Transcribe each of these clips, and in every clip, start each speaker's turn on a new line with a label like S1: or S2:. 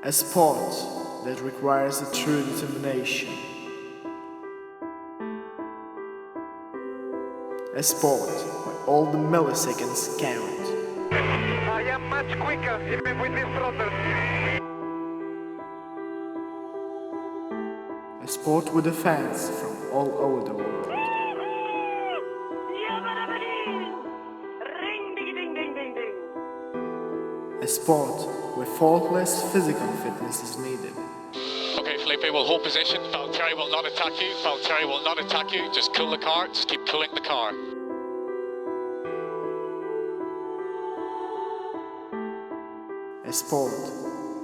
S1: A sport that requires a true determination. A sport where all the milliseconds count.
S2: I am much quicker even with this throttle.
S1: A sport with fans from all over the world. A sport where faultless physical fitness is needed.
S3: Okay, Felipe will hold position. Valtteri will not attack you. Valtteri will not attack you. Just cool the car. Just keep cooling the car.
S1: A sport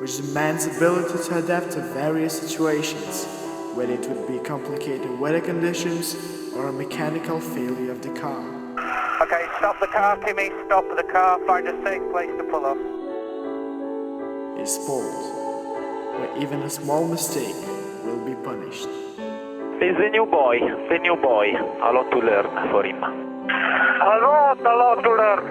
S1: which demands ability to adapt to various situations, whether it would be complicated weather conditions or a mechanical failure of the car.
S2: Okay, stop the car, Timmy. Stop the car. Find a safe place to pull off.
S1: A sport where even a small mistake will be punished.
S2: He's the new boy. A lot to learn for him. A lot to learn.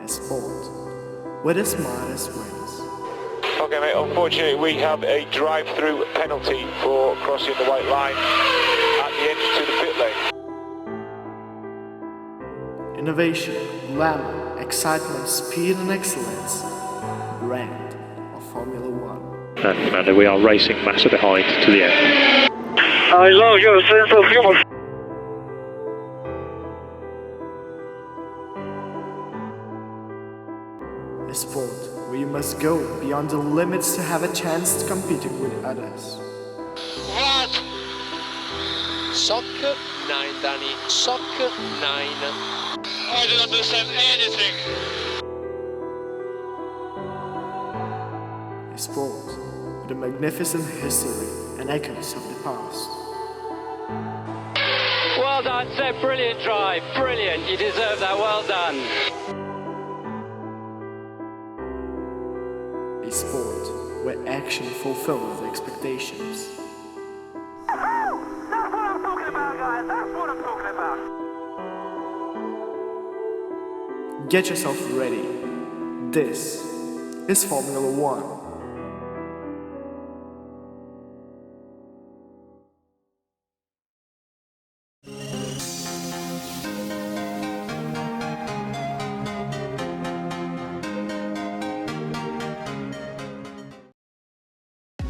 S1: A sport where the smartest wins.
S4: Okay, mate, unfortunately we have a drive-through penalty for crossing the white line at the entrance to the pit lane.
S1: Innovation, glamour, excitement, speed and excellence. Brand of Formula One.
S5: And we are racing Massa behind to the end.
S2: I love your sense of humor.
S1: A sport where you must go beyond the limits to have a chance to competing with others.
S3: What? Soccer 9, Danny. Soccer 9. I don't understand anything.
S1: A sport with a magnificent history and echoes of the past.
S6: Well done, Seb. Brilliant drive. Brilliant. You deserve that. Well done.
S1: A sport where action fulfills expectations.
S2: That's what I'm talking about, guys. That's what I'm talking about.
S1: Get yourself ready. This is Formula One.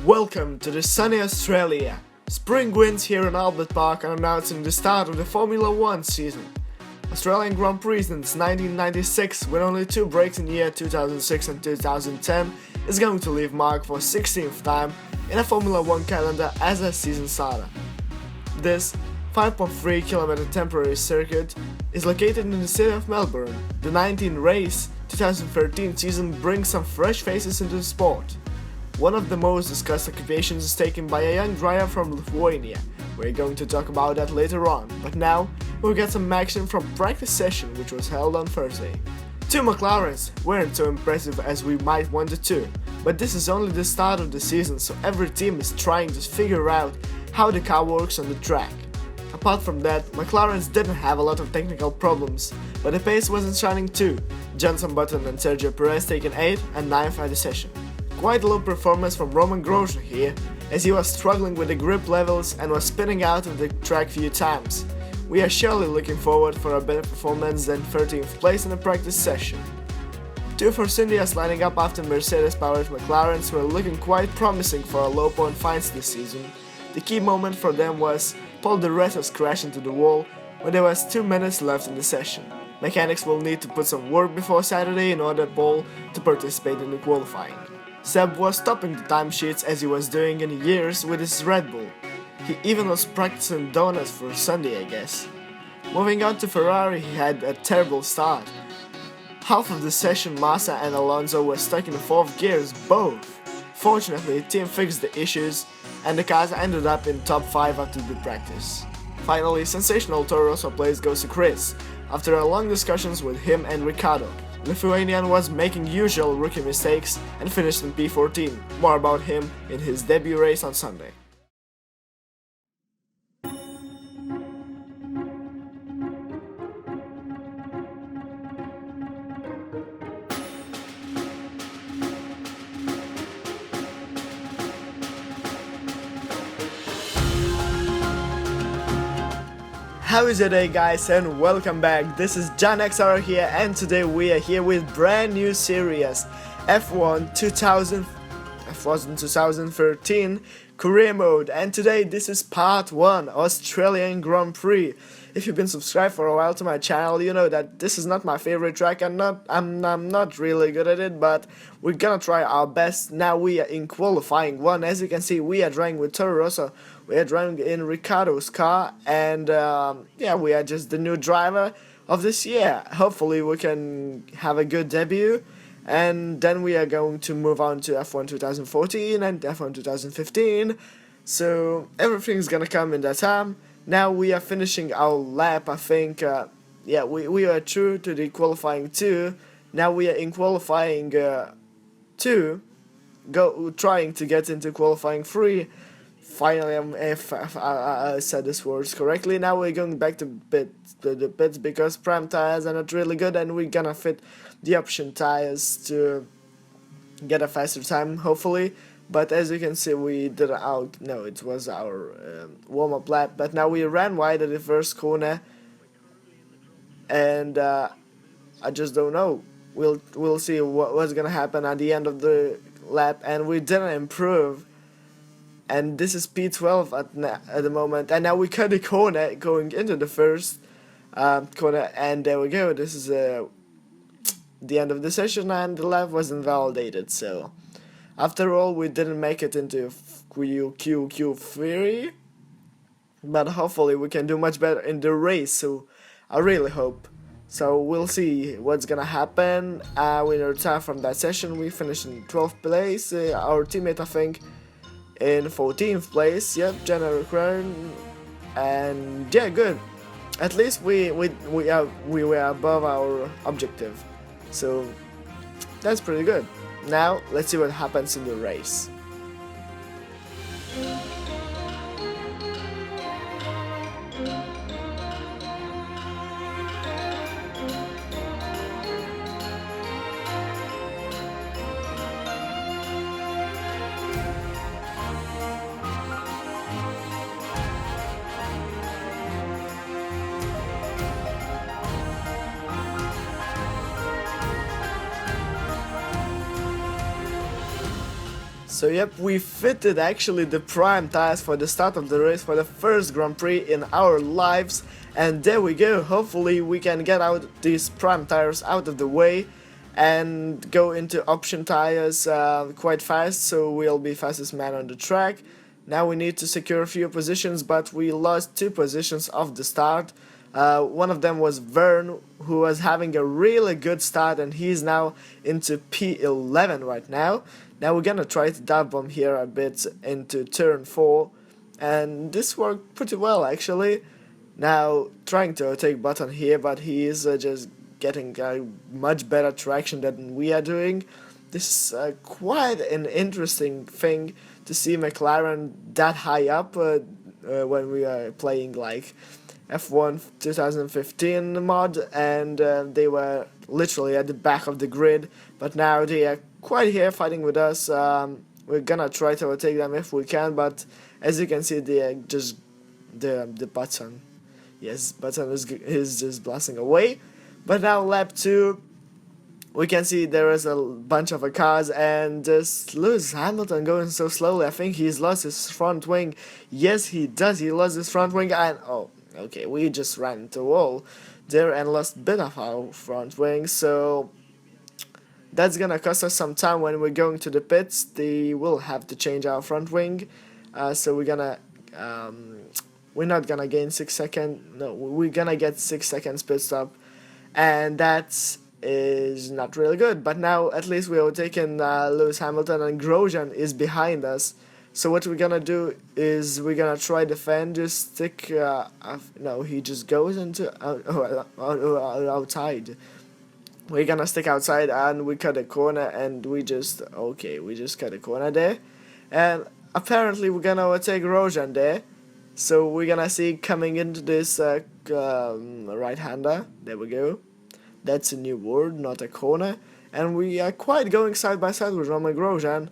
S1: Welcome to the sunny Australia. Spring winds here in Albert Park are announcing the start of the Formula One season. Australian Grand Prix since 1996, with only 2 breaks in the year 2006 and 2010, is going to leave mark for 16th time in a Formula One calendar as a season starter. This 5.3 km temporary circuit is located in the city of Melbourne. The 19-race 2013 season brings some fresh faces into the sport. One of the most discussed occupations is taken by a young driver from Lithuania. We're going to talk about that later on, but now we'll get some action from practice session which was held on Thursday. 2 McLarens weren't so impressive as we might want it to, but this is only the start of the season, so every team is trying to figure out how the car works on the track. Apart from that, McLarens didn't have a lot of technical problems, but the pace wasn't shining too. Jenson Button and Sergio Perez taken 8th and 9th at the session. Quite a low performance from Roman Grosjean here, as he was struggling with the grip levels and was spinning out of the track few times. We are surely looking forward for a better performance than 13th place in the practice session. 2 Force Indias lining up after Mercedes-powered McLarens were looking quite promising for a low point finds this season. The key moment for them was Paul di Resa's crash into the wall when there was 2 minutes left in the session. Mechanics will need to put some work before Saturday in order for Paul to participate in the qualifying. Seb was topping the timesheets as he was doing in years with his Red Bull. He even was practicing donuts for Sunday, I guess. Moving on to Ferrari, he had a terrible start. Half of the session Massa and Alonso were stuck in the 4th gears both. Fortunately, the team fixed the issues and the cars ended up in top 5 after the practice. Finally, sensational Toro Rosso place goes to Chris. After a long discussions with him and Ricciardo, Lithuanian was making usual rookie mistakes and finished in P14. More about him in his debut race on Sunday. How is your day, guys, and welcome back. This is John XR here, and today we are here with brand new series F1 2013 career mode, and today this is part 1, Australian Grand Prix. If you've been subscribed for a while to my channel, you know that this is not my favorite track. I'm not really good at it, but we're gonna try our best. Now we are in qualifying 1. As you can see, we are driving with Toro Rosso. We are driving in Ricciardo's car, and yeah, we are just the new driver of this year. Hopefully we can have a good debut, and then we are going to move on to F1 2014 and F1 2015. So everything's gonna come in that time. Now we are finishing our lap, I think. Yeah, we are through to the qualifying 2. Now we are in qualifying 2, trying to get into qualifying 3. Finally, if I said these words correctly. Now we're going back to the pits because prime tires are not really good, and we're gonna fit the option tires to get a faster time, hopefully. But as you can see, we did it was our warm-up lap, but now we ran wide at the first corner, and I just don't know. We'll see what's gonna happen at the end of the lap, and we didn't improve, and this is P12 at the moment, and now we cut the corner going into the first corner, and there we go. This is the end of the session, and the lap was invalidated, so after all, we didn't make it into Q3, but hopefully we can do much better in the race, so I really hope. So we'll see what's gonna happen. We retired from that session. We finished in 12th place. Our teammate, I think, in 14th place. Yep, General Crown, and yeah, good. At least we were above our objective, so that's pretty good. Now, let's see what happens in the race. So yep, we fitted actually the prime tires for the start of the race for the first Grand Prix in our lives, and there we go. Hopefully we can get out these prime tires out of the way and go into option tires quite fast, so we'll be fastest man on the track. Now we need to secure a few positions, but we lost 2 positions off the start. One of them was Vern, who was having a really good start, and he's now into P11 right now. Now we're gonna try to dive bomb here a bit into turn 4, and this worked pretty well actually. Now trying to overtake Button here, but he is just getting much better traction than we are doing. This is quite an interesting thing to see McLaren that high up when we are playing like F1 2015 mod, and they were literally at the back of the grid, but now they are quite here fighting with us. We're gonna try to overtake them if we can, but as you can see, they are just the Button. Yes, Button is just blasting away. But now lap 2, we can see there is a bunch of cars, and just Lewis Hamilton going so slowly. I think he's lost his front wing. Yes, he does. He lost his front wing, and oh, okay, we just ran into a wall there and lost a bit of our front wing, so that's gonna cost us some time when we're going to the pits. They will have to change our front wing, so we're not gonna gain 6 seconds. No, we're gonna get 6 seconds pit stop, and that is not really good. But now at least we are taking Lewis Hamilton, and Grosjean is behind us. So what we're gonna do is we're gonna try defend, just stick. No, he just goes into outside. We're gonna stick outside, and we cut a corner, and we just cut a corner there, and apparently we're gonna overtake Grosjean there. So we're gonna see coming into this right-hander. There we go. That's a new word, not a corner, and we are quite going side by side with Roman Grosjean.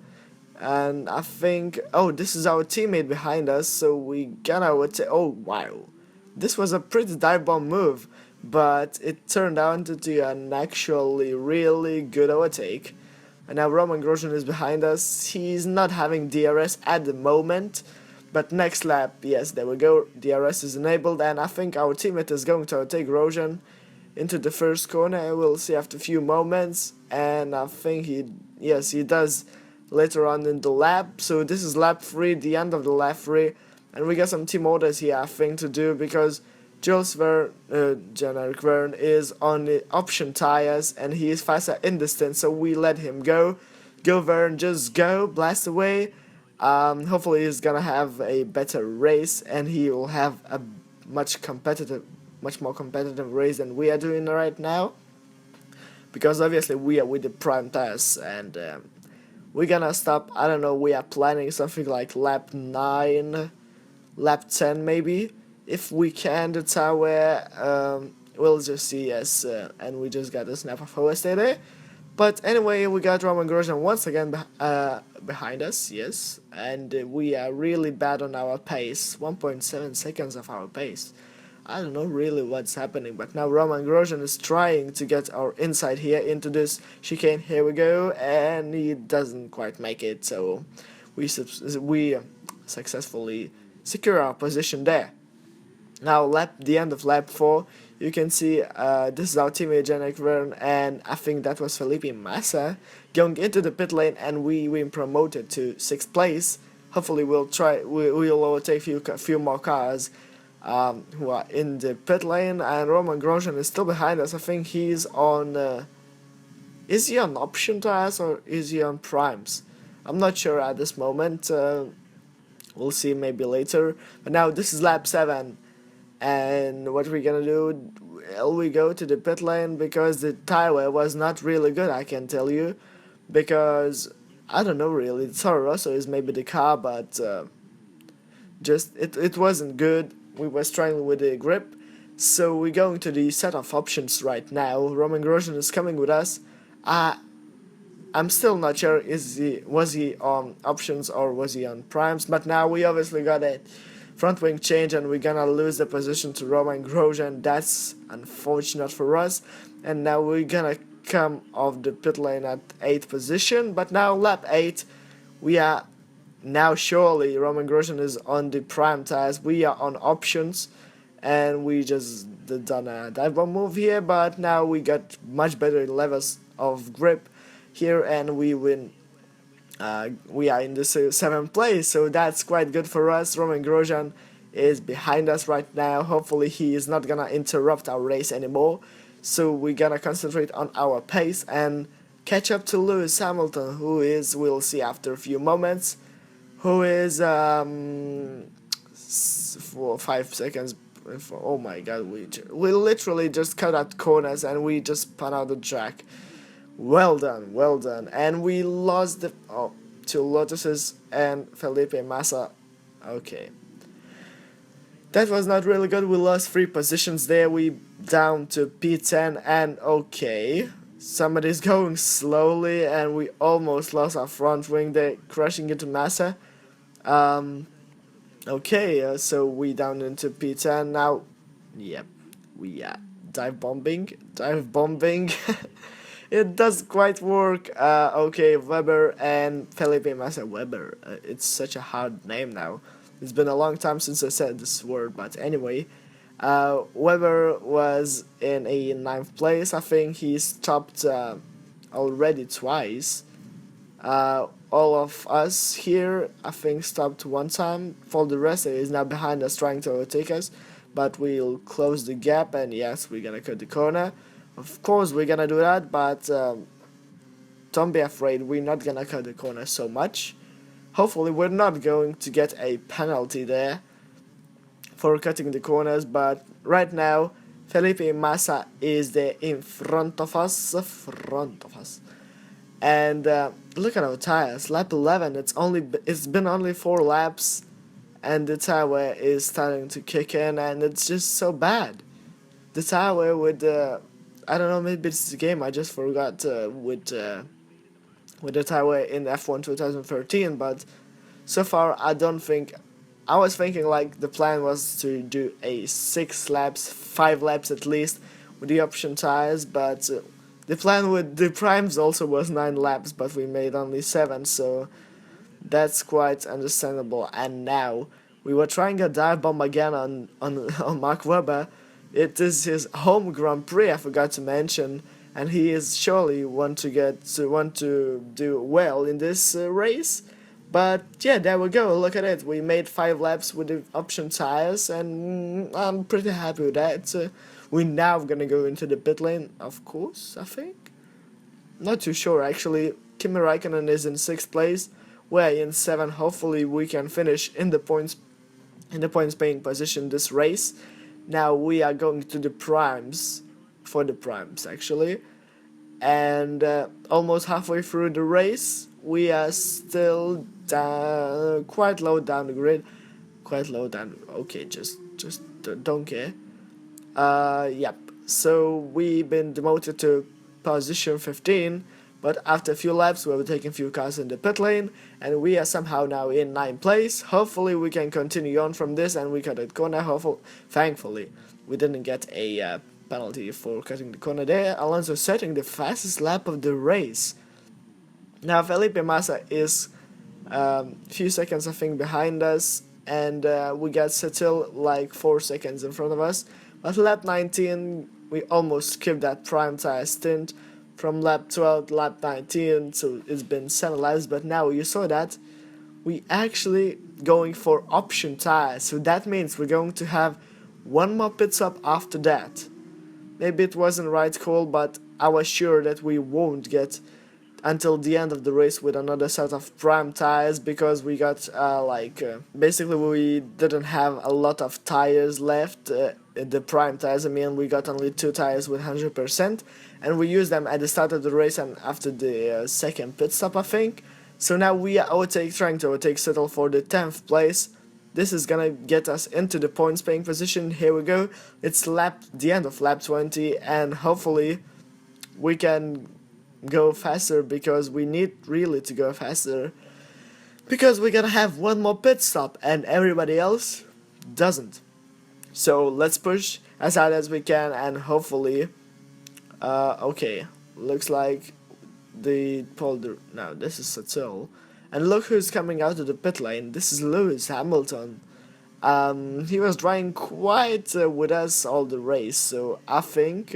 S1: And I think, oh, this is our teammate behind us, so we gonna overtake. Oh wow, This was a pretty dive bomb move, but it turned out into an actually really good overtake. And now Roman Grosjean is behind us. He's not having DRS at the moment, but next lap, yes, there we go, DRS is enabled, and I think our teammate is going to overtake Grosjean into the first corner. We'll see after a few moments, and I think he does later on in the lap. So this is lap 3, the end of the lap 3, and we got some team orders here I think to do, because Jules Generic Verne is on the option tires and he is faster in distance, so we let him go. Go Verne, just go, blast away. Hopefully he's gonna have a better race and he will have a much more competitive race than we are doing right now. Because obviously we are with the prime tires, and we're gonna stop, I don't know, we are planning something like lap 9, lap 10 maybe. If we can, the tower, we'll just see, yes, and we just got a snap of OST there. But anyway, we got Roman Grosjean once again behind us, yes, and we are really bad on our pace, 1.7 seconds of our pace. I don't know really what's happening, but now Roman Grosjean is trying to get our inside here into this chicane. Here we go, and he doesn't quite make it, so we successfully secure our position there. Now, the end of lap 4, you can see this is our teammate Janek Verne, and I think that was Felipe Massa going into the pit lane, and we been promoted to 6th place. Hopefully, we'll overtake a few more cars who are in the pit lane, and Roman Grosjean is still behind us. I think he's on. Is he on option tires or is he on primes? I'm not sure at this moment. We'll see maybe later. But now this is lap 7. And what we're gonna do, well, we go to the pit lane because the tire wear was not really good, I can tell you. Because, I don't know really, Toro Rosso is maybe the car, but it wasn't good. We were struggling with the grip. So we're going to the set of options right now. Roman Grosjean is coming with us. I'm still not sure, was he on options or was he on primes, but now we obviously got a front wing change and we're gonna lose the position to Roman Grosjean. That's unfortunate for us, and now we're gonna come off the pit lane at 8th position. But now lap 8, we are now surely Roman Grosjean is on the prime tires, we are on options, and we just done a dive bomb move here, but now we got much better levels of grip here and we win. We are in the 7th place, so that's quite good for us. Roman Grosjean is behind us right now. Hopefully he is not gonna interrupt our race anymore, so we're gonna concentrate on our pace and catch up to Lewis Hamilton, who is, we'll see after a few moments, who is 5 seconds. Oh my god, we literally just cut out corners and we just spun out the track. Well done, and we lost to Lotuses and Felipe Massa. Okay, that was not really good. We lost 3 positions there. We down to P10, and okay, somebody's going slowly, and we almost lost our front wing there, crashing into Massa. Okay, so we down into P10 now. Yep, we are dive bombing. It does quite work. Okay, Weber and Felipe Massa. Weber, it's such a hard name now. It's been a long time since I said this word, but anyway, Weber was in a 9th place. I think he stopped already twice. All of us here, I think, stopped one time. For the rest, he is now behind us trying to overtake us, but we'll close the gap, and yes, we're gonna cut the corner. Of course we're gonna do that, but don't be afraid, we're not gonna cut the corner so much. Hopefully we're not going to get a penalty there for cutting the corners, but right now Felipe Massa is there in front of us. And look at our tires. Lap 11, it's been only 4 laps, and the tire wear is starting to kick in, and it's just so bad. The tire wear with I don't know, maybe it's the game, I just forgot with the tire wear in F1 2013, but so far I don't think I was thinking like the plan was to do a 6 laps, 5 laps at least with the option tires, but the plan with the primes also was 9 laps, but we made only 7, so that's quite understandable. And now we were trying a dive bomb again on Mark Webber. It is his home Grand Prix, I forgot to mention, and he is surely want to do well in this race. But yeah, there we go. Look at it. We made 5 laps with the option tires, and I'm pretty happy with that. We're now gonna go into the pit lane, of course. I think. Not too sure actually. Kimi Raikkonen is in 6th place. We're in 7th. Hopefully we can finish in the points paying position this race. Now we are going to the primes, for the primes actually, and almost halfway through the race. We are still quite low down the grid. Quite low down. Okay, just don't care. Yep. So we've been demoted to position 15, but after a few laps we were taking few cars in the pit lane, and we are somehow now in 9th place. Hopefully we can continue on from this, and we cut a corner. Thankfully, we didn't get a penalty for cutting the corner there. Alonso setting the fastest lap of the race. Now Felipe Massa is few seconds I think behind us, and we got Setil like 4 seconds in front of us. But lap 19 we almost skipped that prime tire stint from lap 12 to lap 19, so it's been 7 laps. But now you saw that we actually going for option tires, so that means we're going to have one more pit stop after that. Maybe it wasn't right call, but I was sure that we won't get until the end of the race with another set of prime tires, because we got basically we didn't have a lot of tires left, the prime tires. I mean, we got only 2 tires with 100%, and we used them at the start of the race and after the second pit stop I think. So now we are trying to overtake Settle for the 10th place. This is gonna get us into the points paying position. Here we go. It's the end of lap 20, and hopefully we can go faster, because we need really to go faster, because we're gonna have one more pit stop and everybody else doesn't. So let's push as hard as we can, and hopefully okay, looks like no, this is Satil, and look who's coming out of the pit lane. This is Lewis Hamilton. He was driving quite with us all the race, so I think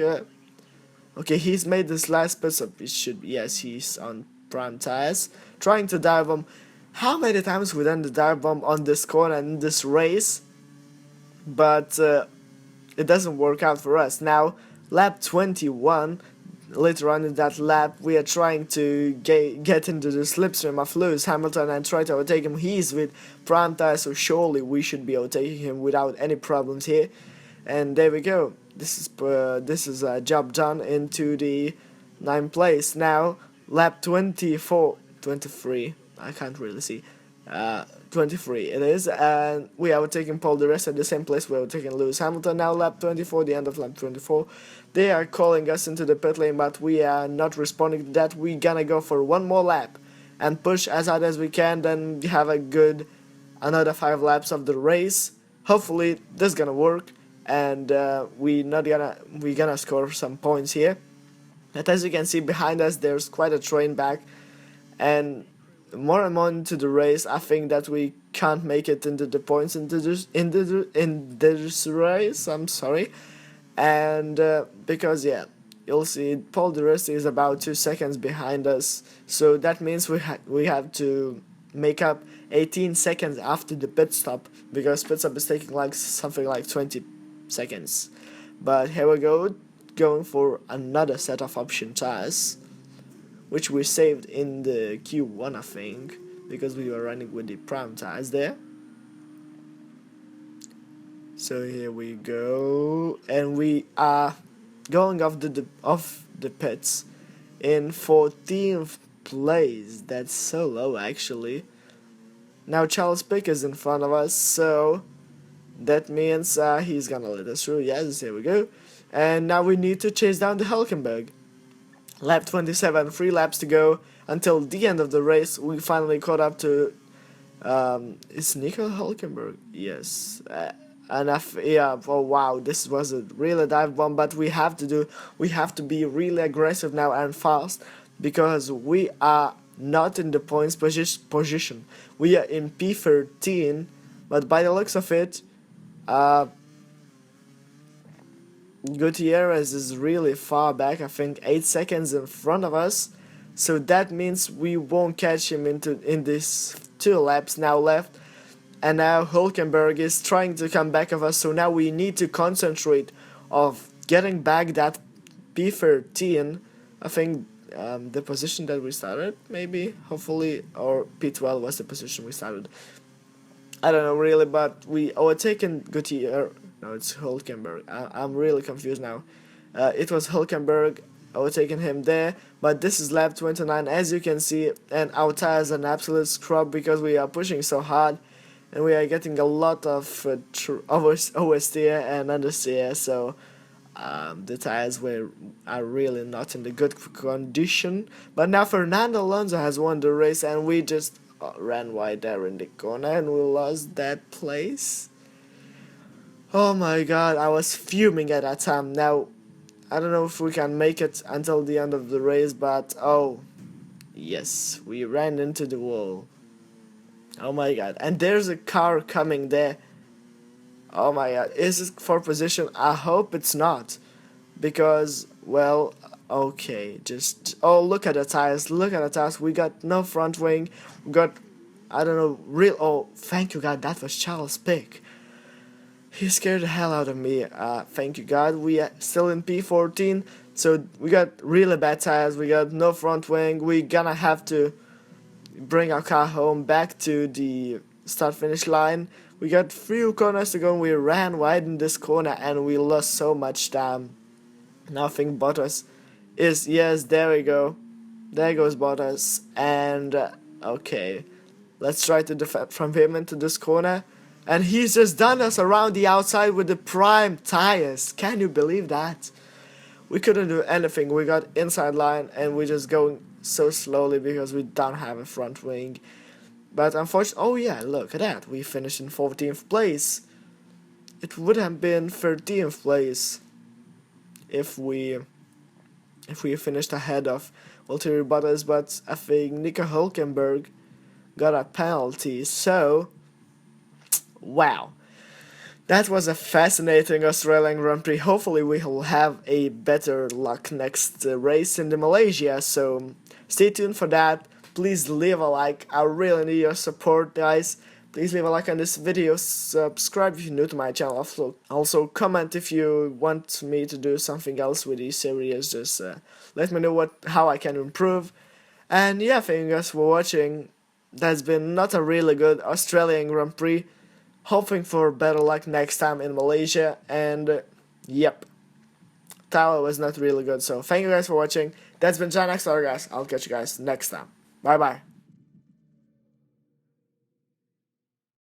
S1: okay, he's made this last pit stop. It should be, yes, he's on prime tires, trying to dive bomb. How many times we done the dive bomb on this corner in this race, but it doesn't work out for us. Now, lap 21, later on in that lap, we are trying to get into the slipstream of Lewis Hamilton and try to overtake him. He's with prime tires, so surely we should be overtaking him without any problems here. And there we go. This is a job done into the 9th place. Now lap 23, I can't really see, 23 it is, and we are taking Paul di Resta at the same place we were taking Lewis Hamilton. Now lap 24, the end of lap 24, they are calling us into the pit lane, but we are not responding to that. We gonna go for one more lap and push as hard as we can, then have another 5 laps of the race. Hopefully this gonna work, and we gonna score some points here. But as you can see behind us, there's quite a train back, and more and more into the race, I think that we can't make it into the points in this race. I'm sorry, and because yeah, you'll see Paul di Resta is about 2 seconds behind us, so that means we have to make up 18 seconds after the pit stop, because pit stop is taking like something like 20 seconds. But here we go, going for another set of option tires, which we saved in the Q1 I think, because we were running with the prime tires there. So here we go, and we are going off the pits in 14th place. That's so low actually. Now Charles Pic is in front of us, so that means he's gonna let us through. Yes, here we go. And now we need to chase down the Hulkenberg. Lap 27, 3 laps to go until the end of the race. We finally caught up to Is Nico Hulkenberg? Yes. Yeah. Oh wow, this was a really dive bomb. But we have to be really aggressive now and fast because we are not in the points position. We are in P13, but by the looks of it, Gutierrez is really far back. I think 8 seconds in front of us. So that means we won't catch him in these 2 laps now left. And now Hulkenberg is trying to come back of us. So now we need to concentrate of getting back that P13. I think the position that we started, maybe, hopefully, or P12 was the position we started. I don't know really, but we overtaken Gutierrez. No, it's Hulkenberg. I'm really confused now. It was Hulkenberg overtaking him there, but this is lap 29 as you can see, and our tires are an absolute scrub because we are pushing so hard and we are getting a lot of oversteer and understeer, so the tires are really not in the good condition. But now Fernando Alonso has won the race and we just ran wide there in the corner and we lost that place. Oh my god, I was fuming at that time. Now I don't know if we can make it until the end of the race, but oh yes, we ran into the wall. Oh my god, and there's a car coming there. Oh my god, is it for position? I hope it's not, because, well, okay, just, oh, look at the tires, we got no front wing, we got, I don't know, oh, thank you god, that was Charles Pick. He scared the hell out of me. Thank you god, we are still in P14, so we got really bad tires, we got no front wing, we gonna have to bring our car home back to the start finish line. We got 3 corners to go and we ran wide in this corner and we lost so much time. Now I think Bottas is, yes, there we go. There goes Bottas. And okay, let's try to defend from him into this corner. And he's just done us around the outside with the prime tires. Can you believe that? We couldn't do anything. We got inside line and we're just going so slowly because we don't have a front wing. But unfortunately, oh yeah, look at that. We finished in 14th place. It would have been 13th place if we finished ahead of Valtteri Bottas, but I think Nico Hulkenberg got a penalty. So, wow. That was a fascinating Australian Grand Prix. Hopefully we will have a better luck next race in the Malaysia. So stay tuned for that. Please leave a like. I really need your support, guys. Please leave a like on this video. Subscribe if you're new to my channel. Also comment if you want me to do something else with these series. Just let me know how I can improve. And yeah, thank you guys for watching. That's been not a really good Australian Grand Prix. Hoping for better luck next time in Malaysia, and yep, Tyler was not really good, so thank you guys for watching. That's been John X, guys. I'll catch you guys next time. Bye bye.